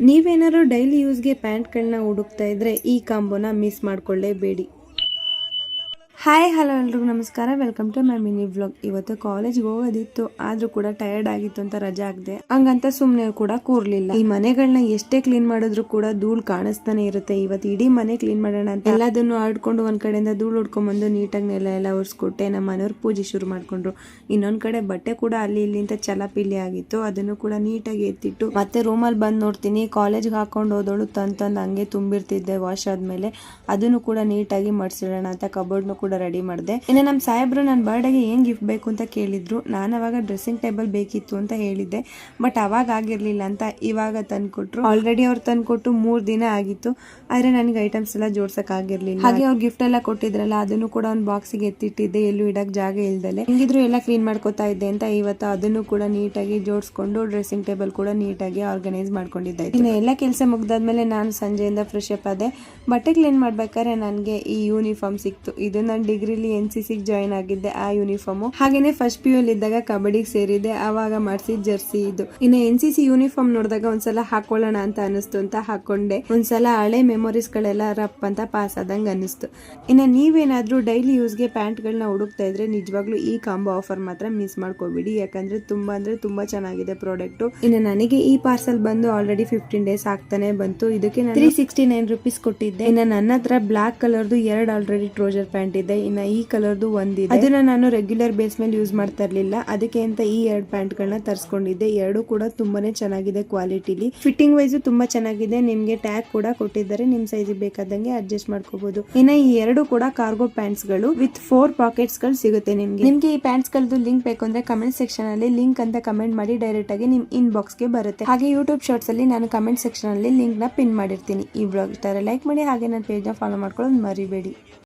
ನೀವೇನಾದ್ರು ಡೈಲಿ ಯೂಸ್ಗೆ ಪ್ಯಾಂಟ್ಗಳನ್ನ ಹುಡುಕ್ತಾ ಇದ್ರೆ ಈ ಕಾಂಬೋನ ಮಿಸ್ ಮಾಡ್ಕೊಳ್ಳೇಬೇಡಿ. ಹಾಯ್ ಹಲೋ ಎಲ್ರಿಗೂ ನಮಸ್ಕಾರ, welcome to my mini vlog. ಇವತ್ತು ಕಾಲೇಜ್ಗೆ ಹೋಗೋದಿತ್ತು, ಆದ್ರೂ ಕೂಡ ಟಯರ್ಡ್ ಆಗಿತ್ತು ಅಂತ ರಜಾ ಹಾಕ್ದೆ. ಹಂಗಂತ ಸುಮ್ನೆ ಕೂಡ ಕೂರ್ಲಿಲ್ಲ. ಈ ಮನೆಗಳನ್ನ ಎಷ್ಟೇ ಕ್ಲೀನ್ ಮಾಡಿದ್ರು ಕೂಡ ಧೂಳ್ ಕಾಣಿಸ್ತಾನೆ ಇರುತ್ತೆ. ಇವತ್ತು ಇಡೀ ಮನೆ ಕ್ಲೀನ್ ಮಾಡೋಣ ಅಂತ ಎಲ್ಲದನ್ನು ಆಡ್ಕೊಂಡು ಒಂದ್ ಕಡೆಯಿಂದ ಧೂಳ್ ಹೊಡ್ಕೊಂಡ್ಬಂದು ನೀಟಾಗಿ ನೆಲ ಒರೆಸ್ಕೊಟ್ಟೆ. ನಮ್ಮ ಮನೆಯವ್ರು ಪೂಜೆ ಶುರು ಮಾಡ್ಕೊಂಡ್ರು. ಇನ್ನೊಂದ್ ಕಡೆ ಬಟ್ಟೆ ಕೂಡ ಅಲ್ಲಿ ಇಲ್ಲಿ ಅಂತ ಚಲಾಪಿಲಿ ಆಗಿತ್ತು, ಅದನ್ನು ಕೂಡ ನೀಟಾಗಿ ಎತ್ತಿಟ್ಟು ಮತ್ತೆ ರೂಮಲ್ಲಿ ಬಂದು ನೋಡ್ತೀನಿ ಕಾಲೇಜ್ಗೆ ಹಾಕೊಂಡು ಹೋದೋಳು ತಂದ್ ಹಂಗೆ ತುಂಬಿರ್ತಿದ್ದೆ. ವಾಶ್ ಆದ್ಮೇಲೆ ಅದನ್ನು ಕೂಡ ನೀಟಾಗಿ ಮಡ್ಸಿಡೋಣ ಅಂತ ಕಬೋರ್ಡ್ನು ಕೂಡ ರೆಡಿ ಮಾಡಿದೆ. ಇನ್ನು ನಮ್ಮ ಸಾಹೇಬ್ರು ನನ್ನ ಬರ್ಡೇಗೆ ಏನ್ ಗಿಫ್ಟ್ ಬೇಕು ಅಂತ ಕೇಳಿದ್ರು. ನಾನು ಅವಾಗ ಡ್ರೆಸ್ಸಿಂಗ್ ಟೇಬಲ್ ಬೇಕಿತ್ತು ಅಂತ ಹೇಳಿದ್ದೆ, ಬಟ್ ಅವಾಗ ಆಗಿರ್ಲಿಲ್ಲ ಅಂತ ಇವಾಗ ತಂದ್ಕೊಟ್ರು. ಆಲ್ರೆಡಿ ಅವ್ರು ತಂದ್ಕೊಟ್ಟು 3 ದಿನ ಆಗಿತ್ತು, ಆದ್ರೆ ನನಗೆ ಐಟಮ್ಸ್ ಎಲ್ಲ ಜೋಡ್ಸಕ್ ಆಗಿರ್ಲಿಲ್ಲ. ಹಾಗೆ ಅವ್ರು ಗಿಫ್ಟ್ ಎಲ್ಲ ಕೊಟ್ಟಿದ್ರಲ್ಲ, ಅದನ್ನು ಕೂಡ ಒಂದು ಬಾಕ್ಸಿಗೆ ಎತ್ತಿಟ್ಟಿದ್ದೆ, ಎಲ್ಲೂ ಇಡಕ್ ಜಾಗ ಇಲ್ದಲೆ. ಹೆಂಗಿದ್ರು ಎಲ್ಲ ಕ್ಲೀನ್ ಮಾಡ್ಕೋತಾ ಇದ್ದೆ ಅಂತ ಇವತ್ತು ಅದನ್ನು ಕೂಡ ನೀಟಾಗಿ ಜೋಡಿಸ್ಕೊಂಡು ಡ್ರೆಸ್ಸಿಂಗ್ ಟೇಬಲ್ ಕೂಡ ನೀಟಾಗಿ ಆರ್ಗನೈಸ್ ಮಾಡ್ಕೊಂಡಿದ್ದೆ. ಇನ್ನು ಎಲ್ಲ ಕೆಲಸ ಮುಗ್ದಾದ್ಮೇಲೆ ನಾನು ಸಂಜೆಯಿಂದ ಫ್ರೆಶ್ ಅಪ್ ಆದೆ. ಬಟ್ಟೆ ಕ್ಲೀನ್ ಮಾಡ್ಬೇಕಾದ್ರೆ ನನಗೆ ಈ ಯೂನಿಫಾರ್ಮ್ ಸಿಕ್ತು. ಇದು ನಾನು ಡಿಗ್ರಿಲಿ NCC ಜಾಯಿನ್ ಆಗಿದ್ದೆ, ಆ ಯೂನಿಫಾರ್ಮ್. ಹಾಗೇನೆ ಫಸ್ಟ್ PU ಇದ್ದಾಗ ಕಬಡ್ಡಿಗೆ ಸೇರಿದೆ, ಅವಾಗ ಮಾಡಿಸಿದ ಜರ್ಸಿ ಇದು. ಇನ್ನು NCC ಯೂನಿಫಾರ್ಮ್ ನೋಡಿದಾಗ ಒಂದ್ಸಲ ಹಾಕೊಳ್ಳೋಣ ಅಂತ ಅನಿಸ್ತು ಅಂತ ಹಾಕೊಂಡೆ. ಒಂದ್ಸಲ ಹಳೆ ಮೆಮೊರೀಸ್ ಗಳೆಲ್ಲ ರಪ್ ಅಂತ ಪಾಸ್ ಆದಂಗ ಅನಿಸ್ತು. ಇನ್ನು ನೀವೇನಾದ್ರೂ ಡೈಲಿ ಯೂಸ್ಗೆ ಪ್ಯಾಂಟ್ ಗಳನ್ನ ಹುಡುಕ್ತಾ ಇದ್ರೆ ನಿಜವಾಗ್ಲೂ ಈ ಕಾಂಬೋ ಆಫರ್ ಮಾತ್ರ ಮಿಸ್ ಮಾಡ್ಕೋಬೇಡಿ, ಯಾಕಂದ್ರೆ ತುಂಬಾ ಚೆನ್ನಾಗಿದೆ ಪ್ರಾಡಕ್ಟ್. ಇನ್ನು ನನಗೆ ಈ ಪಾರ್ಸಲ್ ಬಂದು ಆಲ್ರೆಡಿ 15 ಡೇಸ್ ಆಗ್ತಾನೆ ಬಂತು. ಇದಕ್ಕೆ ನಾನು 369 ರೂಪೀಸ್ ಕೊಟ್ಟಿದ್ದೆ. ಇನ್ನು ನನ್ನ ಹತ್ರ ಬ್ಲಾಕ್ ಕಲರ್ದು 2 ಆಲ್ರೆಡಿ ಟ್ರೌಸರ್ ಪ್ಯಾಂಟ್ ಇದೆ, ಇನ್ನ ಈ ಕಲರ್ದು ಒಂದಿದೆ. ಅದನ್ನ ನಾನು ರೆಗ್ಯುಲರ್ ಬೇಸ್ ಮೇಲೆ ಯೂಸ್ ಮಾಡ್ತಾ ಇರ್ಲಿಲ್ಲ, ಅದಕ್ಕೆ ಅಂತ ಈ 2 ಪ್ಯಾಂಟ್ ಗಳನ್ನ ತರಿಸ್ಕೊಂಡಿದ್ದೆ. 2 ಕೂಡ ತುಂಬಾನೇ ಚೆನ್ನಾಗಿದೆ ಕ್ವಾಲಿಟಿಲಿ. ಫಿಟ್ಟಿಂಗ್ ವೈಸ್ ತುಂಬಾ ಚೆನ್ನಾಗಿದೆ. ನಿಮ್ಗೆ ಟ್ಯಾಗ್ ಕೂಡ ಕೊಟ್ಟಿದ್ದಾರೆ, ನಿಮ್ ಸೈಜ್ ಬೇಕಾದಂಗೆ ಅಡ್ಜಸ್ಟ್ ಮಾಡ್ಕೋಬಹುದು. ಇನ್ನ ಈ 2 ಕೂಡ ಕಾರ್ಗೋ ಪ್ಯಾಂಟ್ಸ್ ಗಳು ವಿತ್ 4 ಪಾಕೆಟ್ಸ್ ಗಳು ಸಿಗುತ್ತೆ ನಿಮ್ಗೆ ಈ ಪ್ಯಾಂಟ್ಸ್ ಗಳದ್ದು ಲಿಂಕ್ ಬೇಕು ಅಂದ್ರೆ ಕಮೆಂಟ್ ಸೆಕ್ಷನ್ ಅಲ್ಲಿ ಲಿಂಕ್ ಅಂತ ಕಮೆಂಟ್ ಮಾಡಿ ಡೈರೆಕ್ಟ್ ಆಗಿ ನಿಮ್ ಇನ್ಬಾಕ್ಸ್ ಗೆ ಬರುತ್ತೆ. ಹಾಗೆ ಯೂಟ್ಯೂಬ್ ಶಾರ್ಟ್ಸ್ ಅಲ್ಲಿ ನಾನು ಕಮೆಂಟ್ ಸೆಕ್ಷನ್ ಅಲ್ಲಿ ಲಿಂಕ್ ನ ಪಿನ್ ಮಾಡಿರ್ತೀನಿ. ಈ ಬ್ಲಾಗ್ ಇಷ್ಟ ಲೈಕ್ ಮಾಡಿ, ಹಾಗೆ ನನ್ನ ಪೇಜ್ ನ ಫಾಲೋ ಮಾಡ್ಕೊಳ್ಳೋದು ಮರಿಬೇಡಿ.